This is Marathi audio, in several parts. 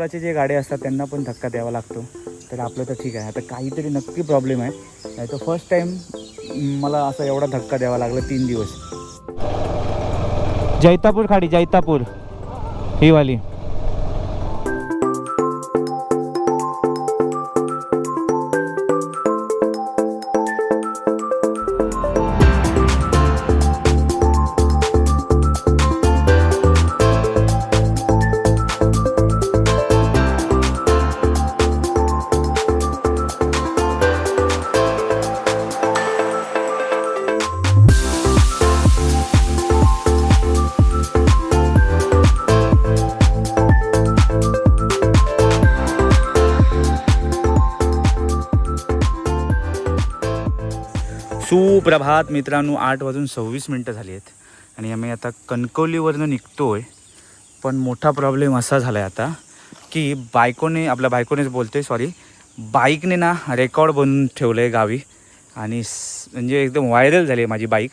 करोडाचे जे गाड्या असतात त्यांना पण धक्का द्यावा लागतो. तर आपलं तर ठीक आहे, आता काहीतरी नक्की प्रॉब्लेम आहे. नाही तर फर्स्ट टाईम मला असा एवढा धक्का द्यावा लागला 3 दिवस. जैतापूर खाडी, जैतापूर ही वाली. सुप्रभात मित्रांनो, 8:26 झाली आहेत आणि आम्ही आता कणकवलीवरनं निघतो आहे. पण मोठा प्रॉब्लेम असा झाला आहे आता की आपल्या बायकोनेच बोलते सॉरी, बाईकने ना रेकॉर्ड बनवून ठेवलं आहे गावी. आणि म्हणजे एकदम व्हायरल झाली आहे माझी बाईक.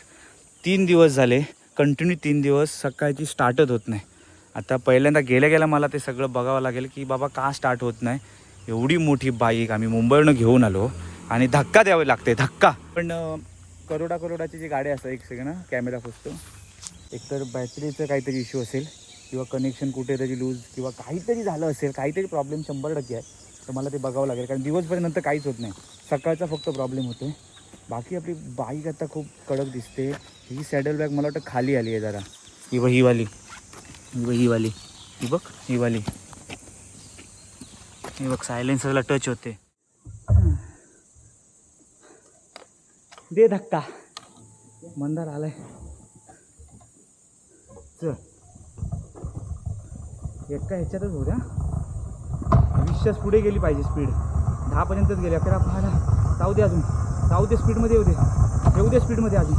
3 दिवस झाले कंटिन्यू, 3 दिवस सकाळची स्टार्टच होत नाही. आता पहिल्यांदा गेल्या मला ते सगळं बघावं लागेल की बाबा का स्टार्ट होत नाही. एवढी मोठी बाईक आम्ही मुंबईवरून घेऊन आलो आणि धक्का द्यावे लागते, धक्का. पण करोडाची जी गाडी असतात, एक सेकंड कॅमेरा पुसतो. एकतर बॅटरीचं काहीतरी इश्यू असेल किंवा कनेक्शन कुठेतरी लूज किंवा काहीतरी झालं असेल, काहीतरी प्रॉब्लेम 100% आहे. तर मला ते बघावं लागेल, कारण दिवसभरानंतर काहीच होत नाही, सकाळचा फक्त प्रॉब्लेम होतो. बाकी आपली बाईक आता खूप कडक दिसते. ही सॅडल बॅग मला वाटतं खाली आली आहे जरा. ही वाली ही बघ, ही वाली हे बघ, सायलेन्सरला टच होते. दे धक्का, मंदार आलाय. चल एका ह्याच्यातच हो द्या. 20 पुढे गेली पाहिजे स्पीड. 10 पर्यंतच गेली. 11 10 जाऊ दे, अजून जाऊ दे, स्पीडमध्ये येऊ दे स्पीडमध्ये अजून.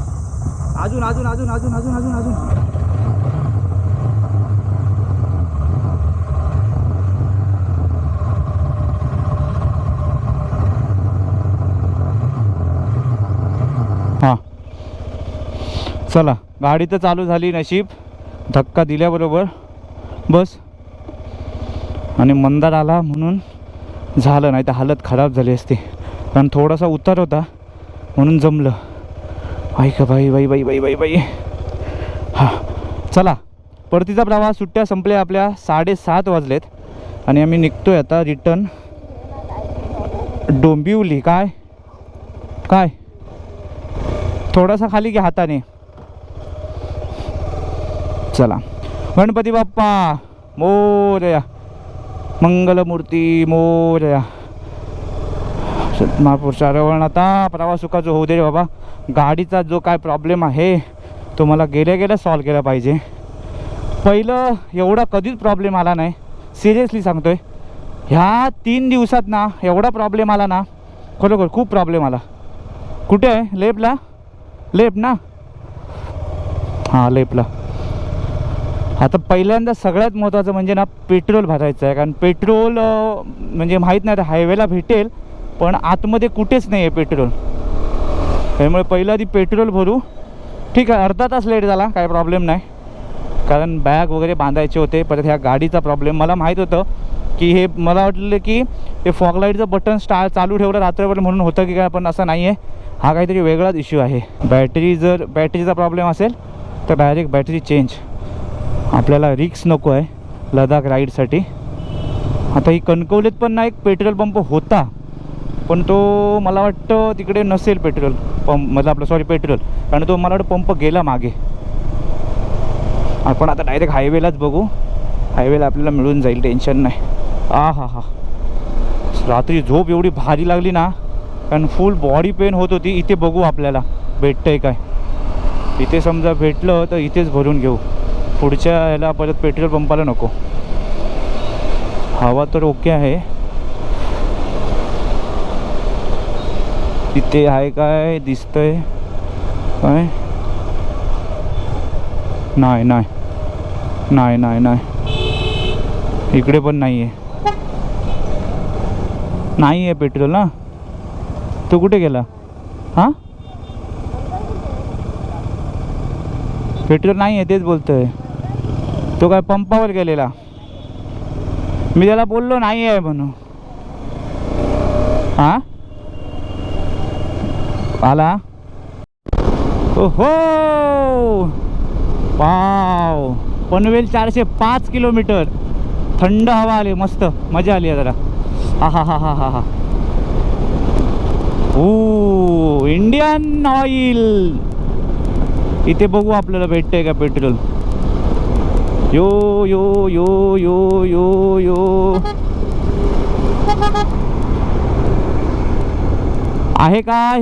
हां चला, गाडी तर चालू झाली. नशीब धक्का दिल्याबरोबर बस. आणि मंदार आला म्हणून झालं, नाही तर हालत खराब झाली असती. कारण थोडासा उतार होता म्हणून जमलं. ऐका बाई. हां चला, परतीचा प्रवास. सुट्ट्या संपल्या आपल्या. 7:30 वाजलेत आणि आम्ही निघतोय आता रिटर्न डोंबिवली. काय थोडासा खाली घ्या हाताने. चला, गणपती बाप्पा मोरया, मंगलमूर्ती मोरया. महापुरुषा रवण. आता प्रवास सुखाचा होऊ दे रे बाबा. गाडीचा जो काय प्रॉब्लेम आहे तो मला गेल्या सॉल्व केला पाहिजे. पहिलं एवढा कधीच प्रॉब्लेम आला नाही, सिरियसली सांगतोय. ह्या 3 दिवसात ना एवढा प्रॉब्लेम आला ना, खरोखर खूप प्रॉब्लेम आला. कुठे आहे? लेफ्ट ना, हां लेफ्टला. आता पहिल्यांदा सगळ्यात महत्त्वाचं म्हणजे ना पेट्रोल भरायचं आहे. कारण पेट्रोल म्हणजे माहीत नाही, हायवेला भेटेल पण आतमध्ये कुठेच नाही आहे पेट्रोल. त्यामुळे पहिलं आधी पेट्रोल भरू. ठीक आहे, अर्धा तास लेट झाला, काय प्रॉब्लेम नाही. कारण बॅग वगैरे बांधायचे होते. परत ह्या गाडीचा प्रॉब्लेम मला माहीत होतं की हे, मला वाटलं की हे फॉगलाईटचं बटन चालू ठेवलं रात्रभर म्हणून होतं की काय, पण असं नाही आहे. हा काहीतरी वेगळाच इश्यू आहे. बॅटरीचा प्रॉब्लेम असेल तर डायरेक्ट बॅटरी चेंज. आपल्याला रिक्स नको आहे लडाख राईडसाठी. आता ही कणकवलीत पण ना एक पेट्रोल पंप होता, पण तो मला वाटतं तिकडे नसेल पेट्रोल पंप, मतलब पेट्रोल. कारण तो मला वाटतं पंप गेला मागे. आपण आता डायरेक्ट हायवेलाच बघू. हायवेला आपल्याला मिळून जाईल, टेन्शन नाही. हा रात्री झोप एवढी भारी लागली ना, कारण फुल बॉडी पेन होत होती. इथे बघू आपल्याला भेटतंय काय. इथे समजा भेटलं तर इथेच भरून घेऊ, पुढच्या ह्याला परत पेट्रोल पंपाला नको. हवा तर ओके आहे. इथे आहे काय दिसतंय काय? नाही इकडे पण नाही आहे पेट्रोल ना. तो कुठे गेला? हां पेट्रोल नाही आहे तेच बोलतोय. तो काय पंपावर गेलेला. मी त्याला बोललो नाही आहे म्हणून. हा आला. ओहो वाव. पनवेल 405 किलोमीटर. थंड हवा आली, मस्त मजा आली जरा. हा हा हा हा हा हा. ओ इंडियन ऑइल. इथे बघू आपल्याला भेटतंय का पेट्रोल. यो यो यो यो यो यो आहे काय.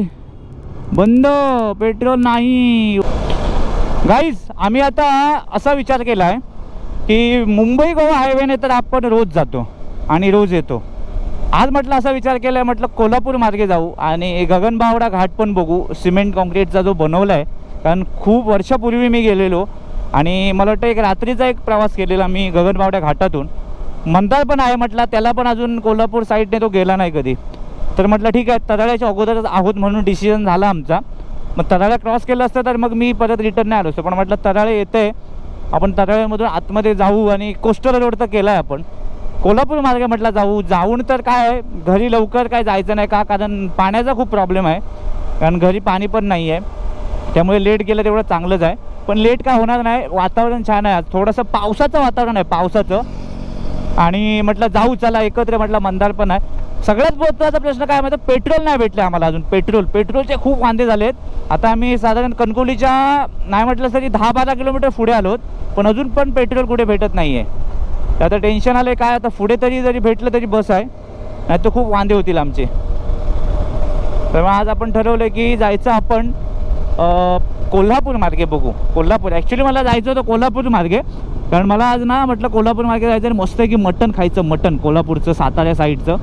बंद, पेट्रोल नाही. गाईज आम्ही आता असा विचार केला आहे की मुंबई गोवा हायवेने तर आपण रोज जातो आणि रोज येतो. आज म्हटलं असा विचार केला आहे, म्हटलं कोल्हापूर मार्गे जाऊ आणि गगनबावडा घाट पण बघू. सिमेंट कॉन्क्रीटचा जो बनवला आहे, कारण खूप वर्षापूर्वी मी गेलेलो आणि मला वाटतं एक रात्रीचा एक प्रवास केलेला मी गगनबावडा घाटातून. मंदार पण आहे म्हटलं, त्याला पण अजून कोल्हापूर साईडने तो गेला नाही कधी. तर म्हटलं ठीक आहे, तराळ्याच्या अगोदरच आहोत म्हणून डिसिजन झाला आमचा. मग तराळ्या क्रॉस केलं असतं तर मग मी परत रिटर्न नाही आलो असतो. पण म्हटलं तराळे येतं आहे, आपण तराळ्यामधून आतमध्ये जाऊ आणि कोस्टल रोड तर केला आहे आपण. कोल्हापूर मार्गे म्हटलं जाऊन तर काय आहे, घरी लवकर काय जायचं नाही का, कारण पाण्याचा खूप प्रॉब्लेम आहे. कारण घरी पाणी पण नाही आहे, त्यामुळे लेट गेलं तेवढं चांगलंच आहे. पण लेट काय होणार नाही, वातावरण छान आहे. आज थोडंसं पावसाचं वातावरण आहे, पावसाचं. आणि म्हटलं जाऊ चला एकत्र. म्हटलं मंदार पण आहे. सगळ्यात महत्त्वाचा प्रश्न काय माहिती, पेट्रोल नाही भेटलं आम्हाला अजून. पेट्रोलचे खूप वांदे झाले आहेत. आता आम्ही साधारण कणकवलीच्या नाही म्हटलं तरी 10-12 किलोमीटर पुढे आलोत, पण अजून पण पेट्रोल कुठे भेटत नाही आहे. आता टेन्शन आलं आहे काय, आता पुढे तरी जरी भेटलं तरी बस आहे, नाही तर खूप वांदे होतील आमचे. तर मग आज आपण ठरवलं की जायचं आपण कोल्हापूर मार्गे बघू. कोल्हापूर ॲक्च्युली मला जायचं होतं कोल्हापूर मार्गे, कारण मला आज ना म्हटलं कोल्हापूर मार्गे जायचं आणि मस्त की मटण खायचं, मटण कोल्हापूरचं साताऱ्या साईडचं.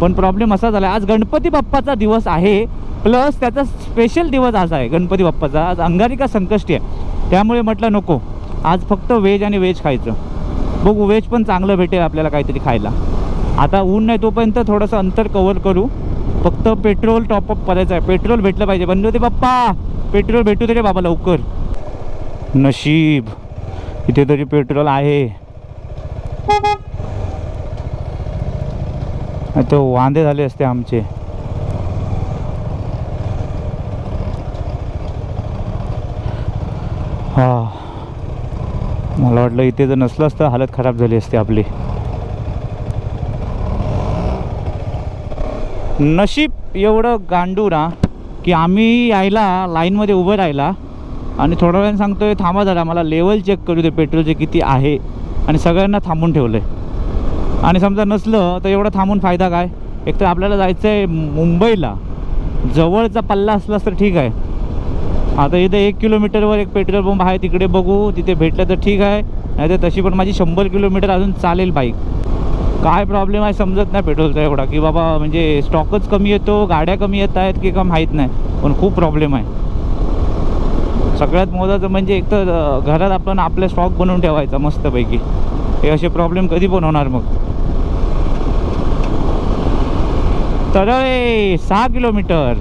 पण प्रॉब्लेम असा झाला, आज गणपती बाप्पाचा दिवस आहे, प्लस त्याचा स्पेशल दिवस आज आहे गणपती बाप्पाचा. आज अंगारिका संकष्टी आहे, त्यामुळे म्हटलं नको, आज फक्त व्हेज आणि व्हेज खायचं. बघू व्हेज पण चांगलं भेटेल आपल्याला काहीतरी खायला. आता ऊन नाही तोपर्यंत थोडंसं अंतर कवर करू. फक्त पेट्रोल टॉपअप करायचं आहे. पेट्रोल भेटलं पाहिजे. गणपती बाप्पा पेट्रोल भेटू दे रे बाबा लवकर. नशीब इथे तरी पेट्रोल आहे. तो वांदे झाले असते आमचे. हा मला वाटलं इथे जर नसलं असतं हालत खराब झाली असते आपली. नशीब एवढं गांडू ना की आम्ही यायला लाईनमध्ये उभं राहिला आणि थोड्या वेळाने सांगतोय थांबा जरा मला लेवल चेक करू दे पेट्रोलचे किती आहे, आणि सगळ्यांना थांबून ठेवलं आहे. आणि समजा नसलं तर एवढं थांबून फायदा काय. एक तर आपल्याला जायचं आहे मुंबईला, जवळचा पल्ला असलास तर ठीक आहे. आता इथे 1 किलोमीटरवर एक पेट्रोल पंप आहे, तिकडे बघू, तिथे भेटलं तर ठीक आहे, नाही तर तशी पण माझी 100 किलोमीटर अजून चालेल बाईक. काय प्रॉब्लेम आहे समजत नाही पेट्रोलचा एवढा, की बाबा म्हणजे स्टॉकच कमी येतो, गाड्या कमी येत आहेत की का माहीत नाही, पण खूप प्रॉब्लेम आहे. सगळ्यात महत्त्वाचं म्हणजे एक तर घरात आपण आपला स्टॉक बनवून ठेवायचा मस्तपैकी. हे असे प्रॉब्लेम कधी पण होणार मग. तराळे 6 किलोमीटर.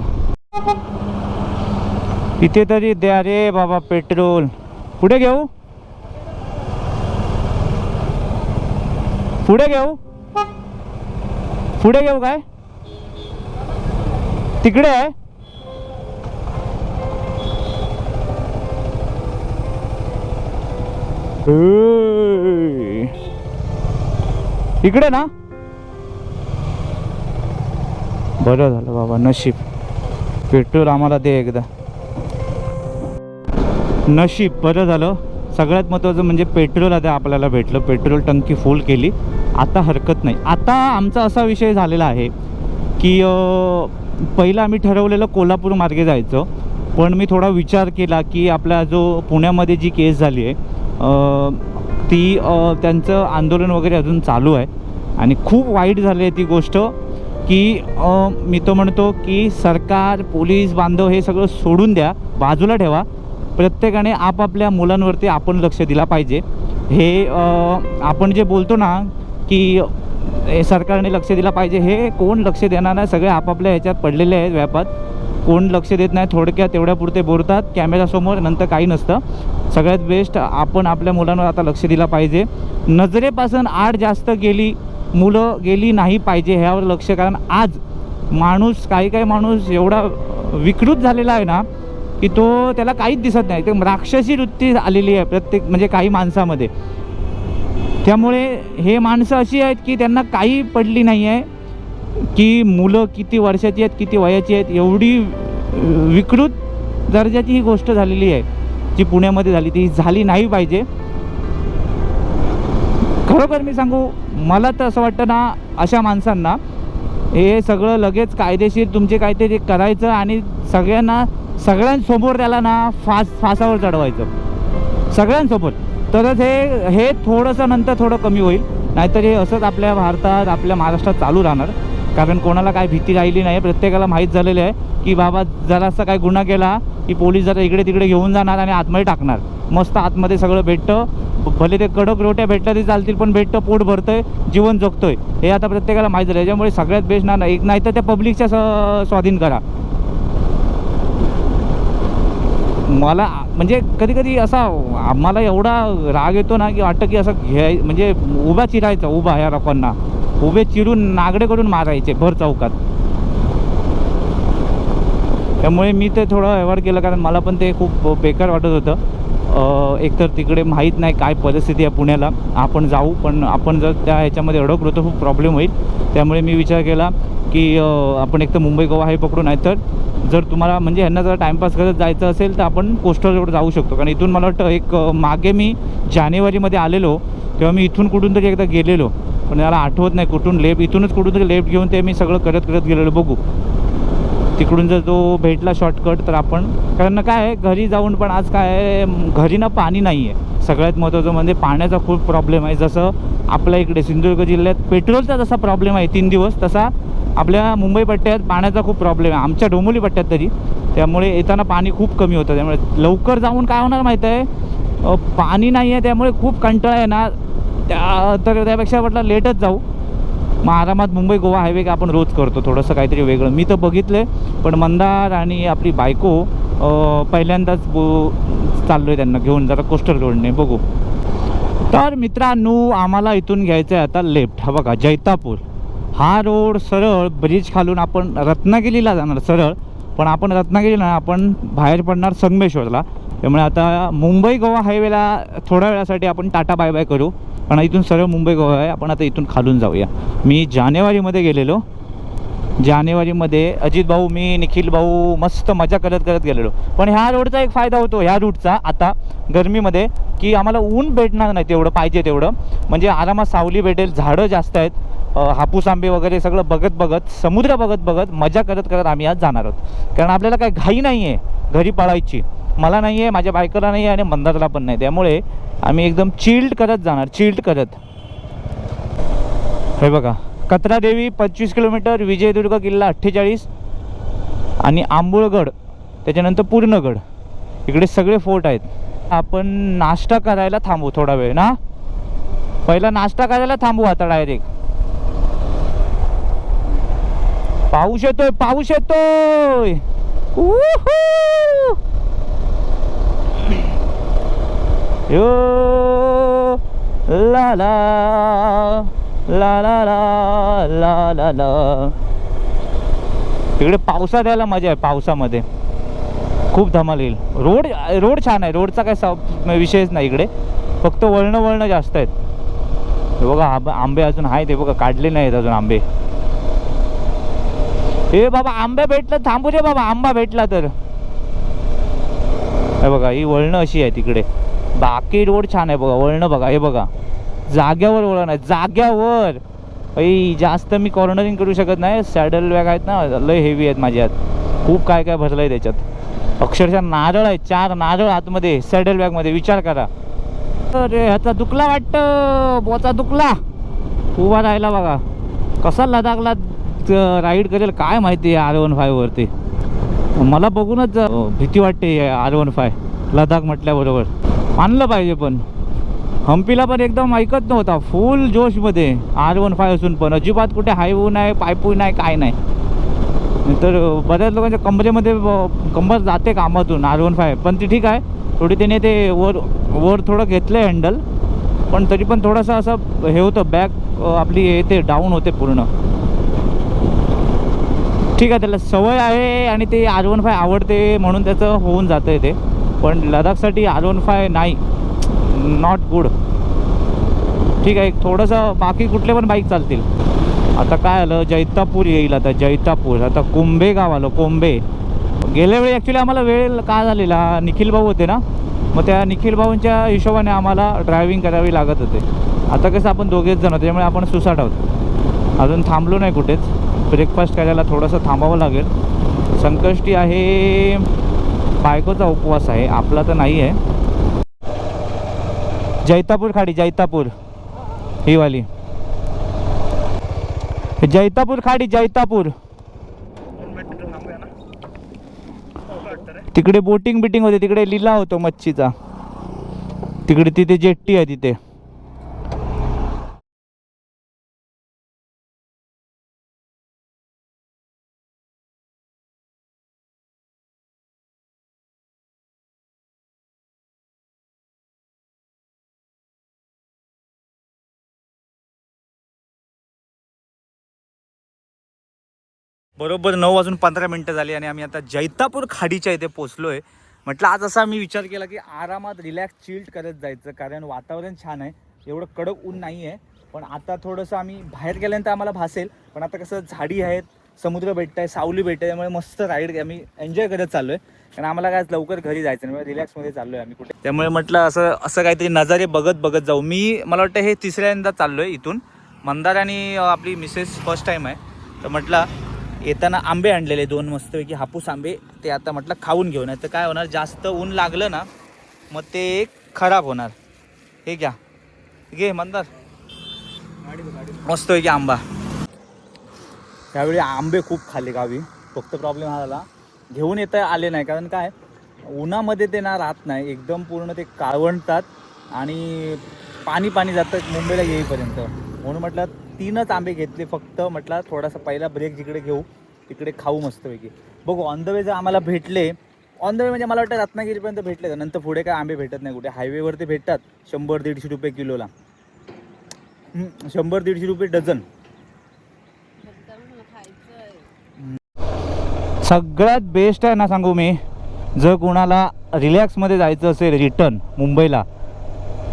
इथे तरी द्या रे बाबा पेट्रोल. पुढे घेऊ, पुढे घेऊ, पुढे घेऊ काय तिकडे आहे. इकडे ना. बरं झालं बाबा, नशीब पेट्रोल आम्हाला दे एकदा. नशीब बरं झालं. सगळ्यात महत्त्वाचं म्हणजे पेट्रोल आता आपल्याला भेटलं. पेट्रोल टंकी फुल केली, आता हरकत नाही. आता आमचा असा विषय झालेला आहे की पहिलं आम्ही ठरवलेलं कोल्हापूर मार्गे जायचं, पण मी थोडा विचार केला की आपला जो पुण्यामध्ये जी केस झाली आहे ती त्यांचं आंदोलन वगैरे अजून चालू आहे आणि खूप वाईट झाली आहे ती गोष्ट. की मी तो म्हणतो की सरकार, पोलीस बांधव हे सगळं सोडून द्या, बाजूला ठेवा. प्रत्येकाने आपापल्या मुलांवरती आपण लक्ष दिला पाहिजे. हे आपण जे बोलतो ना की सरकारने लक्ष दिला पाहिजे, हे कोण लक्ष देणार नाही. सगळे आपापल्या ह्याच्यात पडलेले आहेत व्यापात, कोण लक्ष देत नाही. थोडक्यात तेवढ्यापुरते बोलतात कॅमेरासमोर, नंतर काही नसतं. सगळ्यात बेस्ट आपण आपल्या मुलांवर आता लक्ष दिला पाहिजे. नजरेपासून आड जास्त गेली मुलं गेली नाही पाहिजे ह्यावर लक्ष. कारण आज माणूस काही माणूस एवढा विकृत झालेला आहे ना की तो त्याला काहीच दिसत नाही. ते राक्षसी वृत्ती आलेली आहे प्रत्येक म्हणजे काही माणसामध्ये. त्यामुळे हे माणसं अशी आहेत की त्यांना काही पडली नाही आहे की मुलं किती वर्षाची आहेत किती वयाची आहेत. एवढी विकृत दर्जाची ही गोष्ट झालेली आहे जी पुण्यामध्ये झाली, ती झाली नाही पाहिजे. खरोखर मी सांगू, मला तर असं वाटतं ना, अशा माणसांना हे सगळं लगेच कायदेशीर तुमचे काहीतरी करायचं आणि सगळ्यांसमोर त्याला ना फासावर चढवायचं सगळ्यांसोबत. तरच हे थोडंसं नंतर थोडं कमी होईल. नाहीतर हे असंच आपल्या भारतात आपल्या महाराष्ट्रात चालू राहणार. कारण कोणाला काय भीती राहिली नाही. प्रत्येकाला माहीत झालेलं आहे की बाबा जरासा काय गुन्हा केला की पोलीस जरा इकडे तिकडे घेऊन जाणार आणि आतमध्ये टाकणार. मस्त आतमध्ये सगळं भेटतं. भले ते कडक रोट्या भेटल्या तरी चालतील, पण भेटतं, पोट भरतंय, जीवन जगतोय, हे आता प्रत्येकाला माहीत झालं. याच्यामुळे सगळ्यात बेस्ट ना एक नाही तर त्या पब्लिकच्या स्वाधीन करा. मला म्हणजे कधी कधी असा आम्हाला एवढा राग येतो ना की वाटतं की असं म्हणजे उभा चिरायचा, उभा ह्या लोकांना उभे चिरून नागडे करून मारायचे भर चौकात. त्यामुळे मी ते थोडं अवॉइड केलं. कारण मला पण ते खूप बेकार वाटत होतं. एकतर तिकडे माहीत नाही काय परिस्थिती आहे पुण्याला. आपण जाऊ, पण आपण जर त्या ह्याच्यामध्ये अडकलो तर खूप प्रॉब्लेम होईल. त्यामुळे मी विचार केला की आपण एक तर मुंबई गोवा हे पकडू, नाही तर जर तुम्हाला म्हणजे ह्यांना जर टाईमपास करत जायचं असेल तर आपण कोस्टल रोड जाऊ शकतो. कारण इथून मला वाटतं एक मागे मी जानेवारीमध्ये आलेलो तेव्हा मी इथून कुठून तरी एकदा गेलेलो, पण मला आठवत नाही कुठून इथूनच कुठून तरी लेफ्ट घेऊन ते मी सगळं करत गेलेलो. बघू तिकडून जर तो भेटला शॉर्टकट तर आपण. कारण काय आहे, घरी जाऊन पण आज काय आहे, घरी ना पाणी नाही आहे. सगळ्यात महत्त्वाचं म्हणजे पाण्याचा खूप प्रॉब्लेम आहे. जसं आपल्या इकडे सिंधुदुर्ग जिल्ह्यात पेट्रोलचा जसा प्रॉब्लेम आहे 3 दिवस, तसा आपल्या मुंबई पट्ट्यात पाण्याचा खूप प्रॉब्लेम आहे. आमच्या डोंबिवली पट्ट्यात तरी. त्यामुळे येताना पाणी खूप कमी होतं. त्यामुळे लवकर जाऊन काय होणार माहीत आहे, पाणी नाही आहे. त्यामुळे खूप कंटाळा येणार. तर त्यापेक्षा म्हटलं लेटच जाऊ. मग आरामात मुंबई गोवा हायवे का आपण रोज करतो थोडंसं काहीतरी वेगळं. मी तर बघितलं आहे, पण मंदार आणि आपली बायको पहिल्यांदाच चाललो आहे त्यांना घेऊन जरा कोस्टल रोडने. बघू. तर मित्रांनो, आम्हाला इथून घ्यायचं आहे आता लेफ्ट. हा बघा जैतापूर हा रोड सरळ ब्रिज खालून आपण रत्नागिरीला जाणार सरळ. पण आपण रत्नागिरीला आपण बाहेर पडणार संगमेश्वरला. त्यामुळे आता मुंबई गोवा हायवेला थोड्या वेळासाठी आपण टाटा बाय बाय करू. कारण इथून सरळ मुंबई गोवा आहे. आपण आता इथून खालून जाऊया. मी जानेवारीमध्ये गेलेलो. जानेवारीमध्ये अजित भाऊ, मी, निखिल भाऊ मस्त मजा करत गेलेलो. पण ह्या रोडचा एक फायदा होतो ह्या रूटचा आता गरमीमध्ये, की आम्हाला ऊन भेटणार नाही तेवढं पाहिजे तेवढं. म्हणजे आरामात सावली भेटेल, झाडं जास्त आहेत, हापूस आंबे वगैरे सगळं बघत समुद्र बघत मजा करत आम्ही आज जाणार आहोत. कारण आपल्याला काही घाई नाही आहे घरी पळायची. मला नाही आहे, माझ्या बायकोला नाही आहे आणि मंदारला पण नाही. त्यामुळे आम्ही एकदम चिल्ड करत जाणार, चिल्ड करत. हे बघा कत्रादेवी 25 किलोमीटर, विजयदुर्ग किल्ला 48 आणि आंबुळगड, त्याच्यानंतर पूर्णगड, इकडे सगळे फोर्ट आहेत. आपण नाश्ता करायला थांबू थोडा वेळ ना. पहिला नाश्ता करायला थांबू आता डायरेक्ट. पाऊस येतोय. यो ला ला ला ला ला ला ला ला. तिकडे पावसात यायला मजा आहे. पावसामध्ये खूप धमाल येईल. रोड छान आहे. रोडचा काय विषयच नाही इकडे. फक्त वळणं जास्त आहेत. हे बघा आंबे अजून आहेत. ते बघा काढले नाहीत अजून आंबे. हे बाबा आंबे भेटलं, थांबू दे बाबा. आंबा भेटला तर. हे बघा ही वळणं अशी आहे तिकडे. बाकी रोड छान आहे बघा. वळणं बघा. हे बघा जाग्यावर वळण आहे, जाग्यावर. जास्त मी कॉर्नरिंग करू शकत नाही. सॅडल बॅग आहेत ना, लय हेवी आहेत माझ्यात. खूप काय भरलं आहे त्याच्यात. अक्षरशः नारळ आहेत, 4 नारळ आतमध्ये सॅडल बॅगमध्ये. विचार करा. अरे ह्याचा दुखला वाटतं, बोचा दुखला. उभा राहिला बघा. कसा लदाखला राईड करेल काय माहिती आहे R15 वरती. मला बघूनच भीती वाटते R15 लदाख म्हटल्याबरोबर. मानलं पाहिजे. पण हम्पीला पण एकदम ऐकत नव्हता, फुल जोशमध्ये R15 असून पण अजिबात कुठे हायवू नाही, पायपू नाही, काय नाही. तर बऱ्याच लोकांच्या कमरेमध्ये कंबर जाते कामातून R15. पण ती ठीक आहे, थोडी त्याने ते वर थोडं घेतलं आहे हँडल. पण तरी पण थोडंसं असं हे होतं, बॅक आपली येते डाऊन होते पूर्ण. ठीक आहे, त्याला सवय आहे आणि ते R15 आवडते म्हणून त्याचं होऊन जातं आहे ते. पण लडाखसाठी R15 नाही, नॉट गुड. ठीक आहे, थोडंसं बाकी कुठले पण बाईक चालतील. आता काय आलं, जैतापूर येईल आता. जैतापूर, आता कोंबे गाव आलं. कोंबे गेल्या वेळी ॲक्च्युली आम्हाला वेळ काय झालेला, निखिल भाऊ होते ना, मग त्या निखिल भाऊंच्या हिशोबाने आम्हाला ड्रायव्हिंग करावी लागत होते. आता कसं आपण दोघेच जण होतो, त्यामुळे आपण सुसाट आहोत. अजून थांबलो नाही कुठेच. ब्रेकफास्ट करायला थोडंसं थांबावं लागेल. संकष्टी आहे, बायकोचा उपवास आहे, आपला तर नाही आहे. जैतापूर खाडी, जैतापूर ही वाली, जैतापूर खाडी, जैतापूर. तिकडे बोटिंग बिटिंग होते, तिकडे लिला होतो मच्छीचा. तिकडे तिथे जेट्टी आहे तिथे. बरोबर 9:15 झाली आणि आम्ही आता जैतापूर खाडीच्या इथे पोचलो आहे. म्हटलं आज असा मी विचार केला की आरामात रिलॅक्स चिल्ड करत जायचं, कारण वातावरण छान आहे, एवढं कडक ऊन नाही आहे. पण आता थोडंसं आम्ही बाहेर गेल्यानंतर आम्हाला भासेल, पण आता कसं झाडी आहेत, समुद्र भेटत आहे, सावली भेटत आहे, त्यामुळे मस्त राईड आम्ही एन्जॉय करत चाललो आहे. कारण आम्हाला काय लवकर घरी जायचं नाही, रिलॅक्समध्ये चाललो आहे आम्ही कुठे. त्यामुळे म्हटलं असं काहीतरी नजारे बघत जाऊ. मला वाटतं हे तिसऱ्यांदा चाललो आहे इथून. मंदार आणि आपली मिसेस फर्स्ट टाईम आहे. तर म्हटलं येताना आंबे आणलेले 2 मस्तपैकी हापूस आंबे, ते आता म्हटलं खाऊन घेऊन. तर काय होणार, जास्त ऊन लागलं ना मग ते खराब होणार. हे घ्या, घे मंदार, मस्तपैकी आंबा. त्यावेळी आंबे खूप खाल्ले गावी. फक्त प्रॉब्लेम हा झाला, घेऊन येता आले नाही, कारण काय उन्हामध्ये ते ना राहत नाही, एकदम पूर्ण ते काळवंटतात आणि पाणी जातं मुंबईला येईपर्यंत. म्हणून म्हटलं 3च आंबे घेतले फक्त. म्हटलं थोडासा पहिला ब्रेक जिकडे घेऊ तिकडे खाऊ मस्तपैकी. बघू ऑन द वे जर आम्हाला भेटले, ऑन द वे म्हणजे मला वाटतं रत्नागिरीपर्यंत भेटले, तर नंतर पुढे काय आंबे भेटत नाही कुठे. हायवेवरती भेटतात 100-150 रुपये किलोला, 100-150 रुपये डझन. सगळ्यात बेस्ट आहे ना सांगू मी, जर कोणाला रिलॅक्समध्ये जायचं असेल रिटर्न मुंबईला,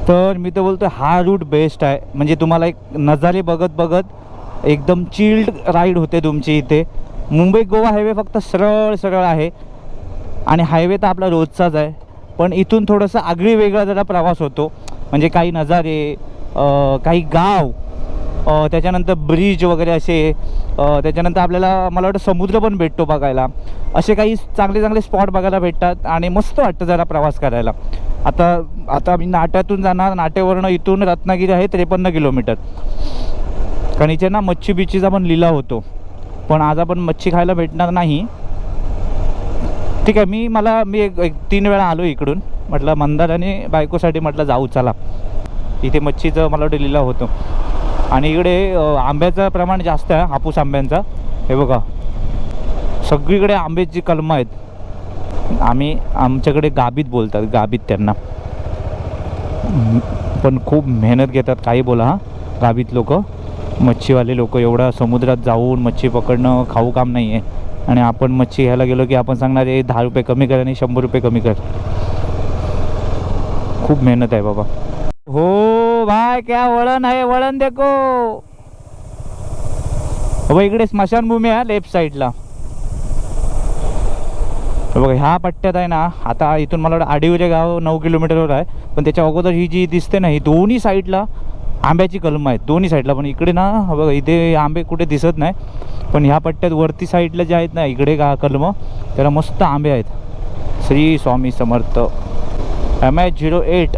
तर मी तर बोलतो हा रूट बेस्ट आहे. म्हणजे तुम्हाला एक नजारे बघत एकदम चिल्ड राईड होते तुमची इथे. मुंबई गोवा हायवे फक्त सरळ आहे आणि हायवे तर आपला रोजचाच आहे, पण इथून थोडंसं आगळी वेगळा जरा प्रवास होतो. म्हणजे काही नजारे, काही गाव, त्याच्यानंतर ब्रिज वगैरे असे, त्याच्यानंतर आपल्याला मला वाटतं समुद्र पण भेटतो बघायला. असे काही चांगले स्पॉट बघायला भेटतात आणि मस्त वाटतं जरा प्रवास करायला. आता मी नाट्यातून जाणार, नाट्यावरनं इथून रत्नागिरी आहे 53 किलोमीटर. कारण इथे ना मच्छी बिच्छीचा पण लिलाव होतो, पण आज आपण मच्छी खायला भेटणार नाही. ठीक आहे, मी एक 3 वेळा आलो इकडून. म्हटलं मंदार आणि बायकोसाठी म्हटलं जाऊ चला, इथे मच्छीचं मला वाटतं लिलाव होतो. आणि इकडे आंब्याचं प्रमाण जास्त आहे, हापूस आंब्यांचा. हे बघा सगळीकडे आंब्याची कलमं आहेत. आमच्याकडे गाबीत बोलतात, गाबीत त्यांना. पण खूप मेहनत घेतात, काही बोला. हां, गाबीत लोक, मच्छीवाले लोक, एवढा समुद्रात जाऊन मच्छी पकडणं खाऊ काम नाही आहे. आणि आपण मच्छी घ्यायला गेलो की आपण सांगणार 10 रुपये कमी कर आणि 100 रुपये कमी कर. खूप मेहनत आहे बाबा. हो भाई, क्या वळण आहे, वळण देखो. बाबा इकडे स्मशानभूमी आहे लेफ्ट साईडला. बघा ह्या पट्ट्यात आहे ना, आता इथून मला वाटतं आडिवरे गाव 9 किलोमीटरवर आहे, पण त्याच्या अगोदर ही जी दिसते ना, ही दोन्ही साईडला आंब्याची कलमं आहेत, दोन्ही साईडला. पण इकडे ना बघा इथे आंबे कुठे दिसत नाही, पण ह्या पट्ट्यात वरती साईडला जे आहेत ना इकडे कलमं, त्याला मस्त आंबे आहेत. श्री स्वामी समर्थ. MH08.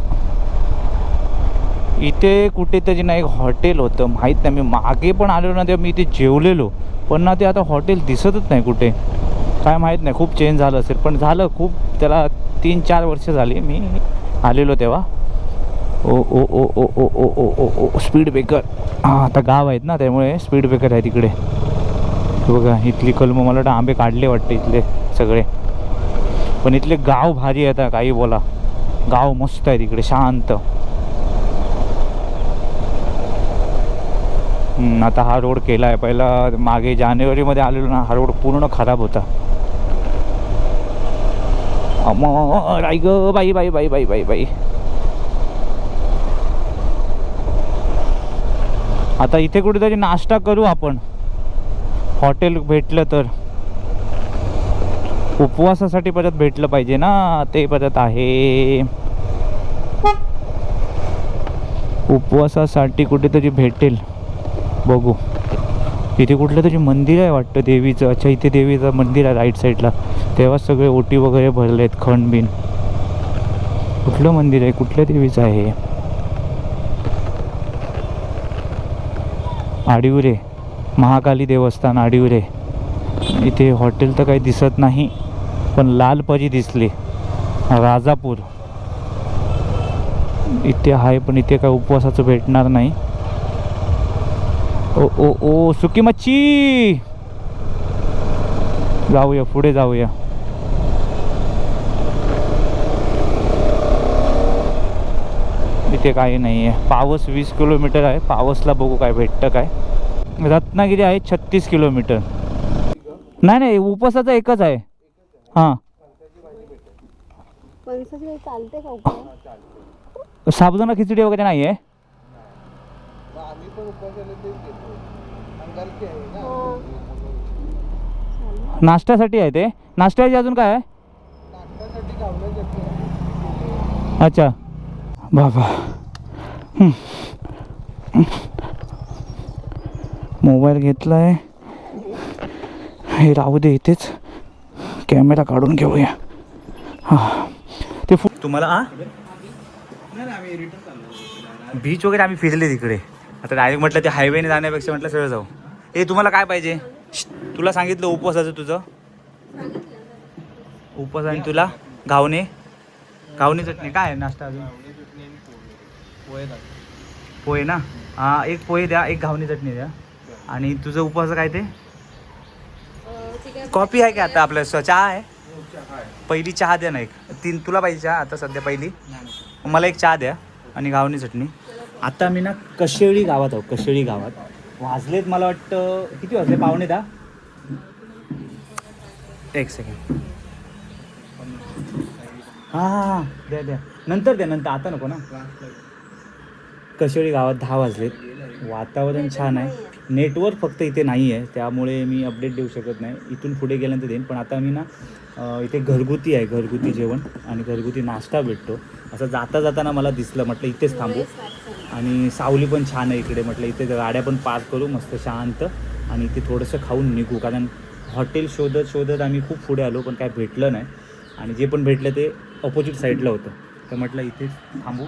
इथे कुठेतरी ना एक हॉटेल होतं, माहीत नाही, मी मागे पण आलेलो ना तेव्हा मी इथे जेवलेलो, पण ना ते आता हॉटेल दिसतच नाही कुठे, काय माहीत नाही. खूप चेंज झालं असेल, पण झालं खूप, त्याला 3-4 वर्ष झाली मी आलेलो तेव्हा. ओ ओ ओ ओ ओ ओ ओ ओ ओ स्पीड ब्रेकर. हां, आता गाव आहेत ना त्यामुळे स्पीड ब्रेकर आहे तिकडे. बघा इथली कलमं, मला वाटतं आंबे काढले वाटते इथले सगळे. पण इथले गाव भारी आहेत, काही बोला. गाव मस्त आहे तिकडे, शांत. आता हा रोड केला आहे. पहिला मागे जानेवारीमध्ये आलेलो ना, हा रोड पूर्ण खराब होता. राई ग बाई बाई बाई बाई बाई बाई. आता इथे कुठेतरी नाश्ता करू आपण, हॉटेल भेटलं तर. उपवासासाठी परत भेटलं पाहिजे ना, ते परत आहे. उपवासासाठी कुठेतरी भेटेल, बघू. इथे कुठलं तरी मंदिर आहे वाटतं देवीचं. अच्छा, इथे देवीचं मंदिर आहे राईट साईडला. तेव्हा सगळे ओटी वगैरे भरले आहेत, खण बिन. कुठलं मंदिर आहे, कुठल्या देवीचं आहे? आडिवरे महाकाली देवस्थान, आडिवरे. इथे हॉटेल तर काही दिसत नाही, पण लालपरी दिसले. राजापूर इथे आहे, पण इथे काय उपवासाचं भेटणार नाही. ओ ओ ओ, सुकी मच्छी. जाऊया पुढे, जाऊया. इथे काही नाही आहे. पावस 20 किलोमीटर आहे. पावसला बघू काय भेटतं काय. रत्नागिरी आहे 36 किलोमीटर. नाही नाही, उपवासाचा एकच आहे. हां, चालते का? साबुदाणा खिचडी वगैरे नाही आहे. नाश्त्यासाठी आहे ते. नाश्त्याची अजून काय आहे? अच्छा बाबा. मोबाईल घेतला आहे, हे राहू दे इथेच. कॅमेरा काढून घेऊया. हां, ते तुम्हाला बीच वगैरे आम्ही फिरले तिकडे. आता डायरेक्ट म्हटलं ते हायवेने जाण्यापेक्षा म्हटलं सरळ जाऊ. ए, तुम्हाला काय पाहिजे? तुला सांगितलं उपवासाचं, तुझं उपवास. आणि तुला घावणे, घावणी चटणी. काय आहे नाश्ता अजून? पोहे ना. हां, एक पोहे द्या, एक घावणी चटणी द्या. आणि तुझं उपवास काय ते? कॉफी आहे का आता? आपलं चहा आहे. पहिली चहा द्या ना एक. तीन तुला पाहिजे चहा आता सध्या? पहिली मला एक चहा द्या आणि घावणी चटणी. आता मी ना कशेळी गावात आहो. कशेळी गावात वाजलेत मला वाटतं, किती वाजले? 9:15. एक सेकंड. हां हां हां, द्या द्या, नंतर द्या, नंतर, आता नको ना. कशेळी गावात 10 वाजलेत. वातावरण छान आहे. नेटवर्क फक्त इथे नाही आहे, त्यामुळे मी अपडेट देऊ शकत नाही. इथून पुढे गेल्यानंतर देईन. पण आता मी ना इथे घरगुती आहे, घरगुती जेवण आणि घरगुती नाश्ता भेटतो. असं जाता जाताना मला दिसलं, म्हटलं इथेच थांबू. आणि सावली पण छान आहे इकडे, म्हटलं इथे गाड्या पण पार्क करू मस्त शांत आणि इथे थोडंसं खाऊन निघू. कारण हॉटेल शोधत शोधत आम्ही खूप पुढे आलो, पण काय भेटलं नाही. आणि जे पण भेटलं ते अपोजिट साईडला होतं. तर म्हटलं इथेच थांबू.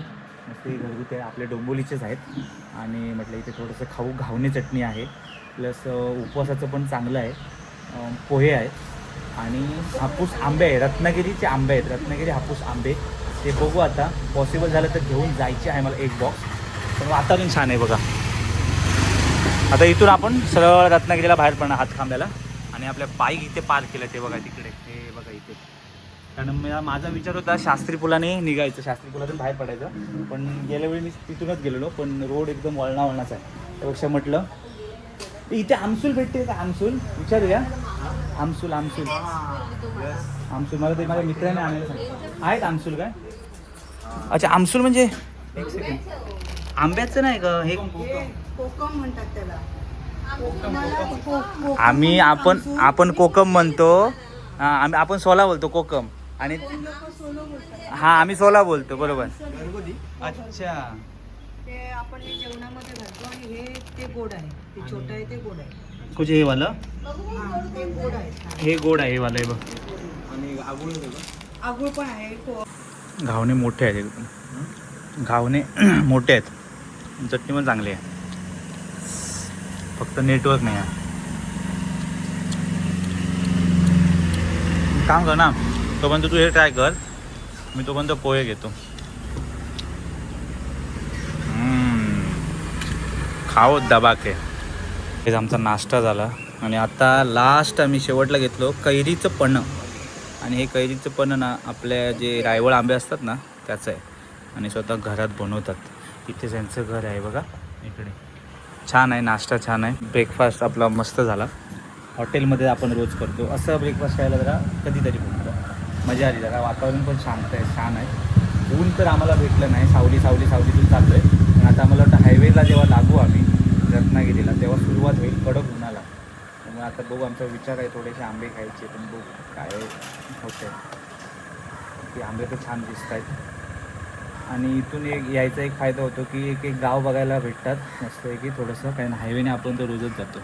मस्त घरगुती आहे, आपले डोंबिवलीचेच आहेत. आणि म्हटलं इथे थोडंसं खाऊ. घावणी चटणी आहे, प्लस उपवासाचं पण चांगलं आहे. पोहे आहेत आणि हापूस आंबे आहे. रत्नागिरीचे आंबे आहेत, रत्नागिरी हापूस आंबे. ते बघू आता, पॉसिबल झालं तर घेऊन जायचे आहे मला एक बॉक्स. पण वातावरण छान आहे बघा. आता इथून आपण सरळ रत्नागिरीला बाहेर पडणार हातखांब्याला. आणि आपल्या बाईक इथे पार्क केलं, ते बघा तिकडे, हे बघा इथे. कारण माझा विचार होता शास्त्री पुलाने निघायचं, शास्त्री पुलातून बाहेर पडायचं. पण गेल्या वेळी मी तिथूनच गेलेलो, पण रोड एकदम वळणाचा आहे. त्यापेक्षा म्हटलं इथे आमसूल भेटते का? आमसूल विचारूया. आमसूल आमसूल आमसूल मला ते माझ्या मित्राने आणायला सांगितलं. आहेत आमसूल काय? अच्छा, आमसूल म्हणजे एक सेकंड, आंब्याचं नाही का हे? कोकम म्हणतात त्याला. आपण कोकम म्हणतो. आपण सोला बोलतो, कोकम. आणि हां, आम्ही सोला बोलतो, बरोबर. अच्छा, ते आपण हे जेवणामध्ये घालतो. आणि हे ते गोड आहे, ते छोटं आहे ते गोड आहे. कुछ हे वाला? ते गोड आहे, हे गोड आहे, हे वाला आहे बघ. आणि आगुळ पण आहे. घावणे मोठे आहेत एकदम, घावणे मोठे आहेत. चटणी पण चांगली आहे, फक्त नेटवर्क नाही आहे. काम कर ना, तोपर्यंत तू हे ट्राय कर, मी तोपर्यंत पोहे घेतो. खाओ दबाके. हे आमचा नाश्ता झाला. आणि आता लास्ट आम्ही शेवटला घेतलो कैरीचं पन्ह. आणि हे कैरीचं पन्ह ना आपल्या जे रायवळ आंबे असतात ना त्याचं आहे. आणि स्वतः घरात बनवतात. इथे त्यांचं घर आहे बघा इकडे. छान आहे, नाश्ता छान आहे, ब्रेकफास्ट आपला मस्त झाला. हॉटेलमध्ये आपण रोज करतो असं ब्रेकफास्ट खायला जरा कधीतरी भेटतं, मजा आली. जरा वातावरण पण शांत आहे, छान आहे. ऊन तर आम्हाला भेटलं नाही, सावलीतून चाललो आहे. पण आता मला वाटतं हायवेला जेव्हा लागू आम्ही रत्नागिरीला तेव्हा सुरुवात होईल कडक उन्हाला. त्यामुळे आता बघू, आमचा विचार आहे थोडेसे आंबे खायचे, पण बघू काय होतं आहे. ते आंबे तर छान दिसत आहेत. आणि इथून यायचा एक फायदा होतो की एक गाव बघायला भेटतात मस्त आहे की थोडंसं, कारण हायवेने आपण तर रोजच जातो.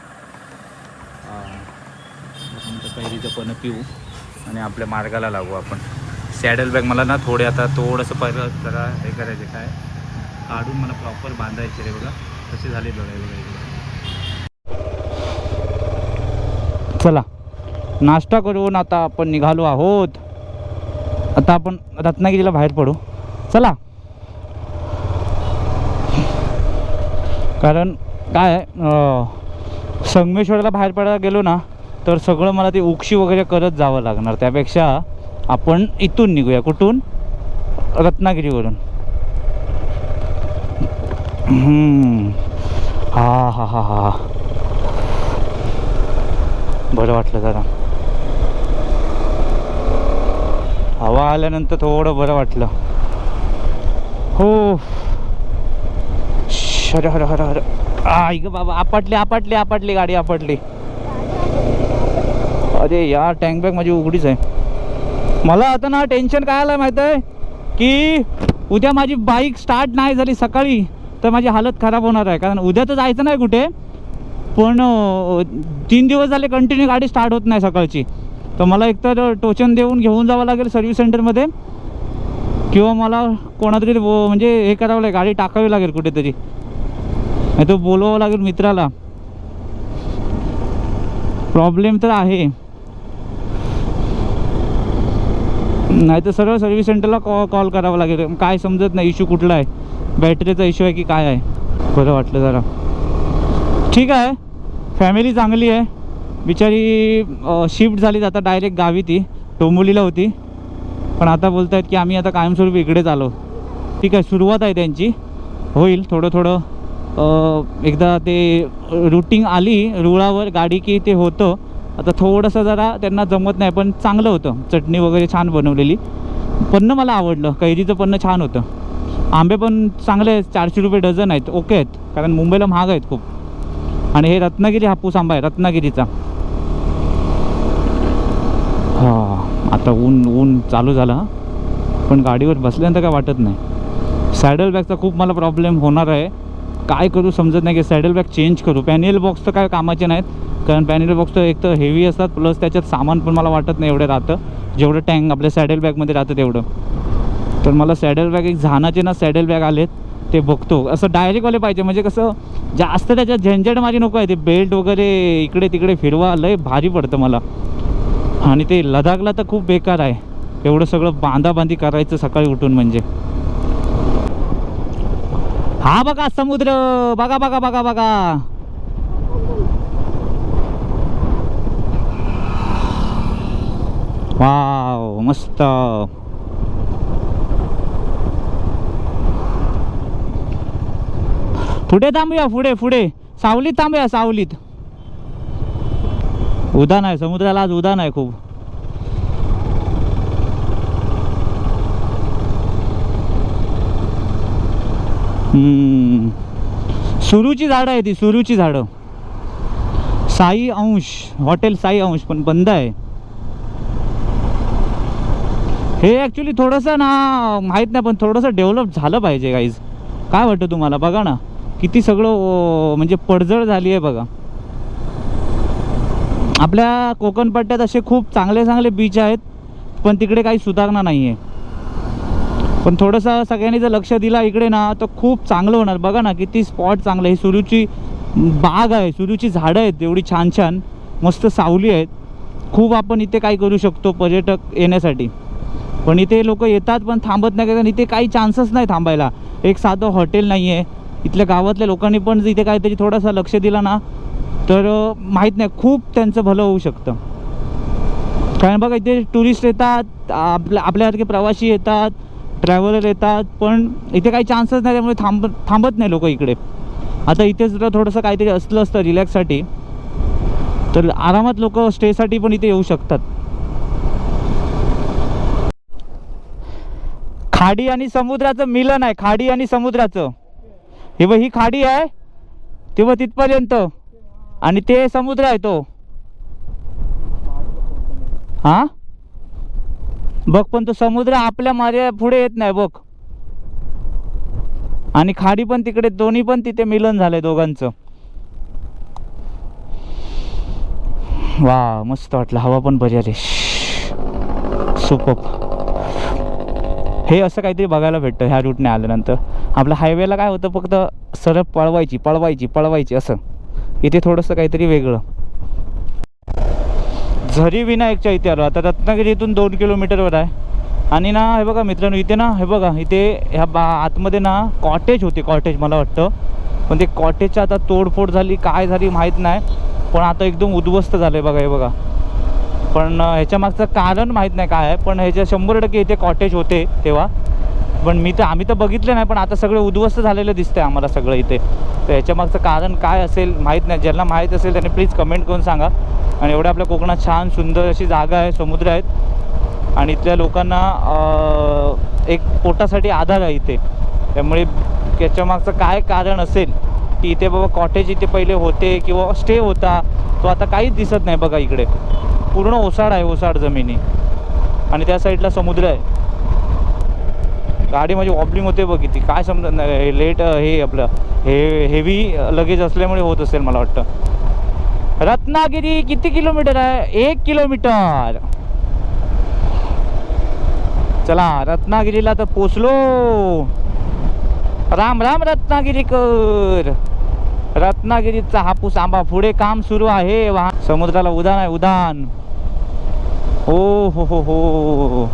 कैरीचं पण पिऊ आणि आपल्या मार्गाला लागू आपण. सॅडल बॅग मला ना थोडंसं पहिलं जरा हे करायचे, काय काढून मला प्रॉपर बांधायचे रे बघा, कसे झाले बघा. चला नाश्ता करून आता आपण निघालो आहोत. आता आपण रत्नागिरीला बाहेर पडू. चला, कारण काय संगमेश्वरला बाहेर पडायला गेलो ना तर सगळं मला ते उक्षी वगैरे करत जावं लागणार. त्यापेक्षा आपण इथून निघूया. कुठून? रत्नागिरीवरून. हा हा हा हा बरं वाटलं जरा. हवा आल्यानंतर थोडं बरं वाटलं. हो, हर हर हर हर. ऐक बाबा, आपटली गाडी आपटली. अरे यार, टँक बॅग माझी उघडीच आहे. मला आता ना टेन्शन काय आलं माहीत आहे की उद्या माझी बाईक स्टार्ट नाही झाली सकाळी तर माझी हालत खराब होणार आहे. कारण उद्या तर जायचं नाही कुठे, पण 3 दिवस झाले कंटिन्यू गाडी स्टार्ट होत नाही सकाळची. तर मला एकतर टोचन देऊन घेऊन जावं लागेल सर्व्हिस सेंटरमध्ये, किंवा मला कोणातरी म्हणजे हे करावं लागेल, गाडी टाकावी लागेल कुठेतरी, नाही तो बोलवावं लागेल मित्राला. प्रॉब्लेम तर आहे. नाही तर सरळ सर्व्हिस सेंटरला कॉल करावं लागेल. काय समजत नाही इश्यू कुठला आहे, बॅटरीचा इश्यू आहे की काय आहे. बरं वाटलं जरा. ठीक आहे, फॅमिली चांगली आहे. बिचारी शिफ्ट झाली आता डायरेक्ट गावी, ती डोंबिवलीला होती, पण आता बोलत आहेत की आम्ही आता कायमस्वरूपी इकडेच आलो. ठीक आहे, सुरुवात आहे त्यांची, होईल थोडं एकदा ते रुटीन आली रुळावर गाडी की ते होतं. आता थोडंसं जरा त्यांना जमत नाही, पण चांगलं होतं. चटणी वगैरे छान बनवलेली. पन्नं मला आवडलं, कैरीचं पन्नं छान होतं. आंबे पण चांगले आहेत, 400 रुपये डझन आहेत, ओके आहेत. कारण मुंबईला महाग आहेत खूप. आणि हे रत्नागिरी हापूस आंबा आहे, रत्नागिरीचा. हां, आता ऊन चालू झाला, पण गाडीवर बसल्यानंतर काय वाटत नाही. सॅडल बॅगचा खूप मला प्रॉब्लेम होणार आहे. काय करू समजत नाही की सॅडल बॅग चेंज करू. पॅनियल बॉक्स तर काय कामाचे नाहीत, कारण पॅनियल बॉक्स तर एक तर हेवी असतात, प्लस त्याच्यात सामान पण मला वाटत नाही एवढं राहतं जेवढं टँक आपल्या सॅडल बॅगमध्ये राहतं तेवढं. तर मला सॅडल बॅग, एक झानाचे ना सॅडल बॅग आलेत ते बघतो. असं डायरेक्टवाले पाहिजे, म्हणजे कसं जास्त त्याच्यात झंझट माझी नको आहे. ते बेल्ट वगैरे इकडे तिकडे फिरवा लय भारी पडतं मला. आणि ते लडाखला तर खूप बेकार आहे, एवढं सगळं बांधाबांधी करायचं सकाळी उठून. म्हणजे हा बघा समुद्र, बघा बघा बघा बघा. वाव, मस्त. पुढे थांबूया, पुढे सावलीत थांबूया, सावलीत. उधाण आहे समुद्राला, आज उधाण आहे खूप. सुरूची झाडं आहे ती, सुरूची झाडं. साई अंश, हॉटेल साई अंश पण बंद आहे. हे ॲक्च्युली थोडंसं ना माहीत नाही, पण थोडंसं डेव्हलप झालं पाहिजे गाईज. काय वाटतं तुम्हाला? बघा ना किती सगळं म्हणजे पडझड झाली आहे बघा. आपल्या कोकणपट्ट्यात असे खूप चांगले बीच आहेत, पण तिकडे काही सुधारणा नाही आहे. पण थोडंसं सगळ्यांनी जर लक्ष दिला इकडे ना तर खूप चांगलं होणार. बघा ना किती स्पॉट चांगलं. ही सुरूची बाग आहे, सुरूची झाडं आहेत एवढी छान छान, मस्त सावली आहेत. खूप आपण इथे काय करू शकतो पर्यटक येण्यासाठी. पण इथे लोक येतात पण थांबत नाही, कारण इथे काही चान्सच नाही थांबायला. एक साधं हॉटेल नाही आहे. इथल्या गावातल्या लोकांनी पण इथे काहीतरी थोडासा लक्ष दिला ना तर माहीत नाही खूप त्यांचं भलं होऊ शकतं. कारण बघा इथे टुरिस्ट येतात, आपल्यासारखे प्रवासी येतात, ट्रॅव्हलर येतात, पण इथे काही चान्सच नाही, त्यामुळे थांबत नाही लोक इकडे. आता इथे जर थोडंसं काहीतरी असलं असतं रिलॅक्ससाठी तर आरामात लोक स्टेसाठी पण इथे येऊ शकतात. खाडी आणि समुद्राचं मिलन आहे, खाडी आणि समुद्राचं. हे बघ ही खाडी आहे तेव्हा तिथपर्यंत आणि ते समुद्र आहे तो. हा बघ पण तो समुद्र आपल्या मारे पुढे येत नाही बघ. आणि खाडी पण तिकडे, दोन्ही पण तिथे मिलन झालंय दोघांचं. वा मस्त वाटलं, हवा पण बरी आली. सुपर. हे असं काहीतरी बघायला भेटतं ह्या रूटने आल्यानंतर. आपल्या हायवेला काय होतं फक्त सरळ पळवायची पळवायची पळवायची असं. इथे थोडंसं काहीतरी वेगळं. झरी विनायकच्या इथे आलो. आता रत्नागिरी इथून 2 किलोमीटरवर आहे. आणि ना हे बघा मित्रांनो, इथे ना हे बघा इथे ह्या आतमध्ये ना कॉटेज होते, कॉटेज मला वाटतं. पण ते कॉटेजच्या आता तोडफोड झाली काय झाली माहीत नाही, पण आता एकदम उद्ध्वस्त झालं आहे बघा. हे बघा, पण ह्याच्या मागचं कारण माहीत नाही काय आहे. पण ह्याच्या 100% इथे कॉटेज होते तेव्हा, पण आम्ही तर बघितलं नाही. पण आता सगळं उद्ध्वस्त झालेलं दिसतंय आम्हाला सगळं इथे. तर ह्याच्या मागचं कारण काय असेल माहीत नाही. ज्यांना माहीत असेल त्यांनी प्लीज कमेंट करून सांगा. आणि एवढ्या आपल्या कोकणात छान सुंदर अशी जागा आहे, समुद्र आहेत आणि इथल्या लोकांना एक पोटासाठी आधार आहे इथे. त्यामुळे त्याच्या मागचं काय कारण असेल की इथे बाबा कॉटेज इथे पहिले होते किंवा स्टे होता, तो आता काहीच दिसत नाही बघा. इकडे पूर्ण ओसाड आहे, ओसाड जमिनी. आणि त्या साईडला समुद्र आहे. गाडी माझी वॉबलिंग होते बघ किती, काय समजत नाही. लेट हे आपलं हेवी लगेज असल्यामुळे होत असेल मला वाटतं. रत्नागिरी किती किलोमीटर आहे? 1 किलोमीटर. चला रत्नागिरीला तर पोचलो. राम राम रत्नागिरीकर. रत्नागिरीचा हापूस आंबा पुढे काम सुरू आहे. समुद्राला उधाण आहे, उधाण. हो हो हो हो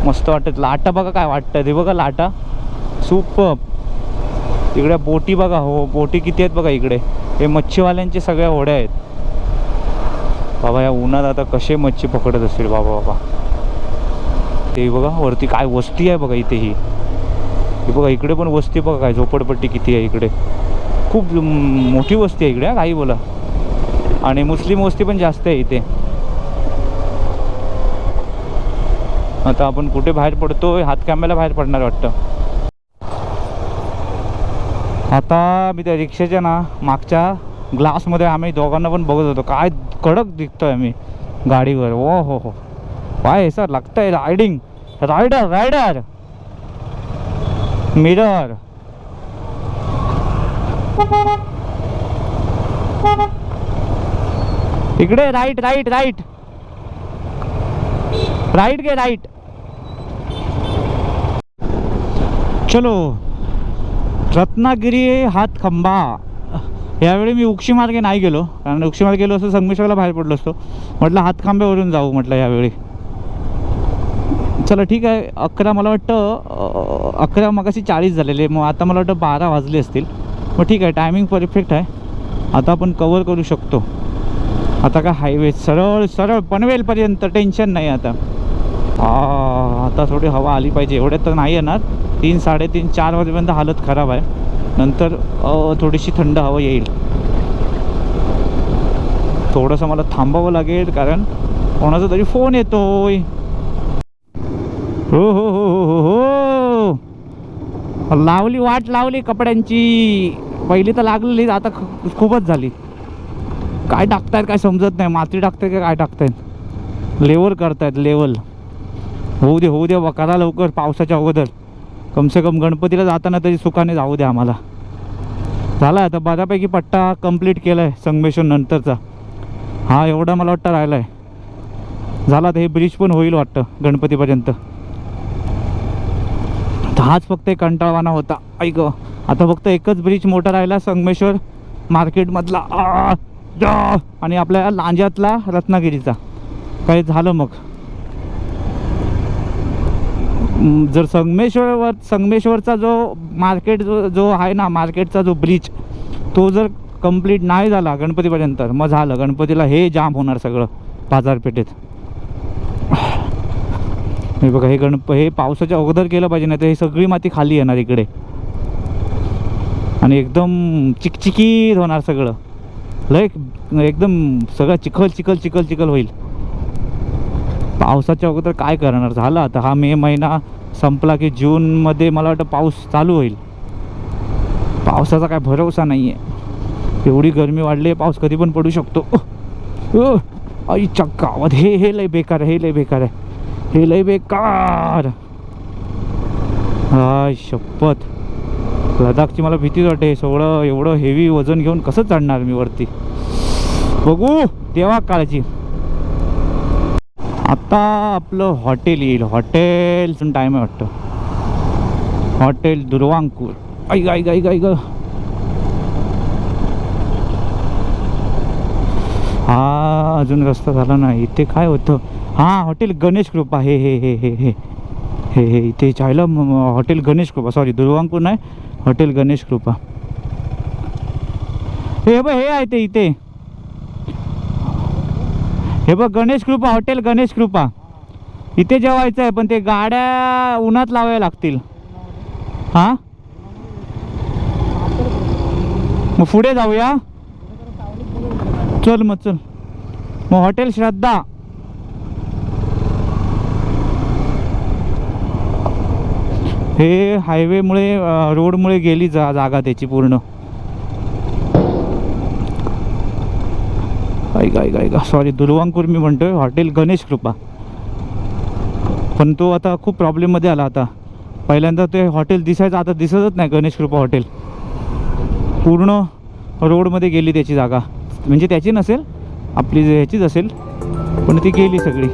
मस्त वाटत. लाटा बघा काय वाटतं ते बघा, लाटा सुपर. इकडे बोटी बघा, हो बोटी किती आहेत बघा इकडे. हे मच्छीवाल्यांचे सगळ्या होड्या आहेत बाबा. या उन्हात आता कसे मच्छी पकडत असतील बाबा बाबा. ते बघा वरती काय वस्ती आहे बघा इथे. ही बघा इकडे पण वस्ती बघा, काय झोपडपट्टी किती आहे इकडे. खूप मोठी वस्ती आहे इकडे, काही बोला. आणि मुस्लिम वस्ती पण जास्त आहे इथे. आता आपण कुठे बाहेर पडतोय? हातकांब्याला बाहेर पडणार वाटतं. आता मी त्या रिक्षाच्या ना मागच्या ग्लासमध्ये आम्ही दोघांना पण बघत होतो. काय कडक दिसतोय आम्ही गाडीवर. ओ हो हो काय सर लागतंय रायडिंग. Rider rider mirror. इकडे राईट राईट राईट राईट घे राईट. चलो रत्नागिरी हातखंबा. यावेळी मी उक्षी मार्गे नाही गेलो, कारण उक्षी मार्गे गेलो असतो संगमेश्वरला बाहेर पडलो असतो. म्हटलं हातखांब्यावरून जाऊ म्हटलं यावेळी. चला ठीक आहे. 11 मला वाटतं 11 मगाशी 40 झालेले, मग आता मला वाटतं 12 वाजले असतील. मग ठीक आहे, टायमिंग परफेक्ट आहे. आता आपण कवर करू शकतो. आता काय हायवे सरळ सरळ पनवेलपर्यंत, टेन्शन नाही आता. आता थोडी हवा आली पाहिजे. एवढ्यात तर नाही येणार. 3, 3:30, 4 वाजेपर्यंत हालत खराब आहे. नंतर थोडीशी थंड हवा येईल. थोडंसं मला थांबावं लागेल कारण कोणाचा तरी फोन येतोय. हो हो हो हो हो लावली वाट लावली कपड्यांची. पहिली तर लागलेली, आता खूपच झाली. काय टाकतायत काय समजत नाही. माती टाकतायत का काय टाकतायत? लेवल करतायत लेवल. होऊ दे होऊ दे बा, करा लवकर पावसाच्या अगोदर. कमसे कम गणपतीला जाताना तरी सुखाने जाऊ दे आम्हाला. झाला आता बऱ्यापैकी पट्टा कंप्लीट केला आहे संगमेश्वर नंतरचा. हा एवढा मला वाटतं राहिला आहे. झाला तर हे ब्रिज पण होईल वाटतं गणपतीपर्यंत. हाच फक्त एक कंटाळवाना होता. ऐक आता फक्त एकच ब्रिज मोठा राहिला संगमेश्वर मार्केटमधला आणि आपल्या लांज्यातला रत्नागिरीचा. काही झालं मग. जर संगमेश्वरचा जो मार्केट जो आहे ना, मार्केटचा जो ब्रिज तो जर कंप्लीट नाही झाला गणपतीपर्यंत, मग झालं. गणपतीला हे जाम होणार सगळं बाजारपेठेत. हे बघा हे हे पावसाच्या अगोदर केलं पाहिजे, नाही तर हे सगळी माती खाली येणार इकडे. आणि एकदम चिकचिकीत होणार सगळं. लय एकदम सगळं चिखल चिखल चिखल चिखल होईल. पावसाच्या अगोदर काय करणार. झालं आता हा मे महिना संपला की जूनमध्ये मला वाटतं पाऊस चालू होईल. पावसाचा काय भरोसा नाही आहे. एवढी गरमी वाढली आहे, पाऊस कधी पण पडू शकतो. आईच्या गावात हे लय बेकार आहे. हे लय बेकार आहे. हे लय बेकार. हाय शपथ. लडाखची मला भीतीच वाटते. सगळं एवढं हेवी वजन घेऊन कसं चढणार मी वरती. बघू तेव्हा काळजी. आता आपलं हॉटेल येईल. हॉटेलचं टाईम आहे वाटतं. हॉटेल दुर्वांकूर. ऐक ऐक ऐक ऐक. हा अजून रस्ता झाला नाही. इथे काय होतं. हां हॉटेल गणेश कृपा. हे हे हे हे हे हे हे इथे चायला हॉटेल गणेश कृपा. सॉरी दुर्वांकूर नाही, हॉटेल गणेश कृपा. हे बघ हे आहे ते इथे. हे बघ गणेश कृपा. हॉटेल गणेश कृपा. इथे जेवायचं आहे पण ते गाड्या उन्हात लावायला लागतील. हां मग पुढे जाऊया. चल मग चल. मग हॉटेल श्रद्धा. हे हायवेमुळे रोडमुळे गेली जागा त्याची पूर्ण. ऐका ऐका ऐका. सॉरी दुर्वांकूर मी म्हणतोय. हॉटेल गणेश कृपा. पण तो आता खूप प्रॉब्लेममध्ये आला. आता पहिल्यांदा ते हॉटेल दिसायचं, आता दिसतच नाही गणेश कृपा हॉटेल. पूर्ण रोडमध्ये गेली त्याची जागा. म्हणजे त्याची नसेल, आपली ह्याचीच असेल, पण ती गेली सगळी.